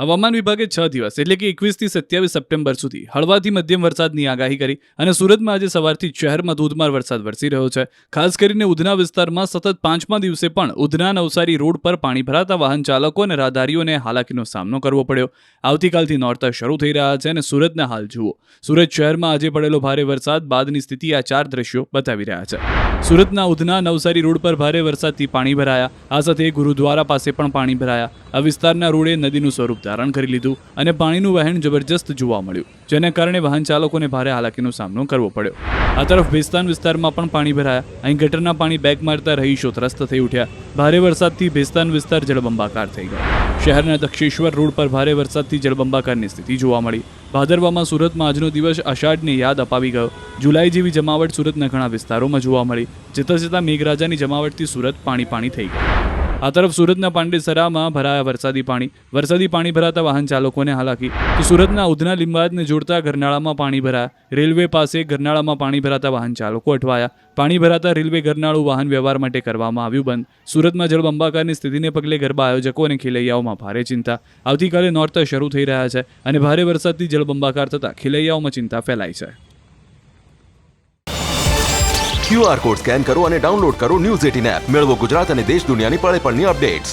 હવામાન વિભાગે 6 દિવસ એટલે કે 21 થી 27 સપ્ટેમ્બર સુધી હળવાથી મધ્યમ વરસાદની આગાહી કરી અને સુરતમાં આજે સવારથી શહેરમાં ધોધમાર વરસાદ વરસી રહ્યો છે. ખાસ કરીને ઉધના વિસ્તારમાં સતત 5મા દિવસે પણ ઉધના નવસારી રોડ પર પાણી ભરાતા વાહન ચાલકો અને રાહદારીઓને હાલાકીનો સામનો કરવો પડ્યો. આવતીકાલથી નોરતા શરૂ થઈ રહ્યા છે અને સુરતના હાલ જુઓ. સુરત શહેરમાં આજે પડેલો ભારે વરસાદ બાદની સ્થિતિ આ 4 દ્રશ્યો બતાવી રહ્યા છે. સુરતના ઉધના નવસારી રોડ પર ભારે વરસાદથી પાણી ભરાયા. આ સાથે ગુરુદ્વારા પાસે પણ પાણી ભરાયા. આ વિસ્તારના રોડે નદીનું સ્વરૂપ ધારણ કરી લીધું અને પાણીનું વહેણ જબરજસ્ત જોવા મળ્યું, જેને કારણે વાહન ચાલકોને ભારે હાલાકીનો સામનો કરવો પડ્યો. આ તરફ ભેસ્તાન વિસ્તારમાં પણ પાણી ભરાયા. અહીં ગટરના પાણી બેક મારતા રહીશો ત્રસ્ત થઈ ઉઠ્યા. ભારે વરસાદથી ભેસ્તાન વિસ્તાર જળબંબાકાર થઈ ગયો. શહેરના દક્ષેશ્વર રોડ પર ભારે વરસાદથી જળબંબાકારની સ્થિતિ જોવા મળી. ભાદરવામાં સુરતમાં આજનો દિવસ અષાઢને યાદ અપાવી ગયો. જુલાઈ જેવી જમાવટ સુરતના ઘણા વિસ્તારોમાં જોવા મળી. જતાં મેઘરાજાની જમાવટથી સુરત પાણી થઈ ગયું. આ તરફ સુરતના પાંડેસરામાં ભરાયા વરસાદી પાણી ભરાતા વાહન ચાલકોને હાલાકી. તો સુરતના ઉધના લીંબાદને જોડતા ગરનાળામાં પાણી ભરાયા. રેલવે પાસે ગરનાળામાં પાણી ભરાતા વાહન ચાલકો અટવાયા. પાણી ભરાતા રેલવે ગરનાળું વાહન વ્યવહાર માટે કરવામાં આવ્યું બંધ. સુરતમાં જળબંબાકારની સ્થિતિને પગલે ગરબા આયોજકો અને ખેલૈયાઓમાં ભારે ચિંતા. આવતીકાલે નોરતા શરૂ થઈ રહ્યા છે અને ભારે વરસાદથી જળબંબાકાર થતા ખેલૈયાઓમાં ચિંતા ફેલાઈ છે. QR કોડ સ્કેન કરો અને ડાઉનલોડ કરો ન્યૂઝ 18 એપ. મેળવો ગુજરાત અને દેશ દુનિયાની પળે પળની અપડેટ્સ.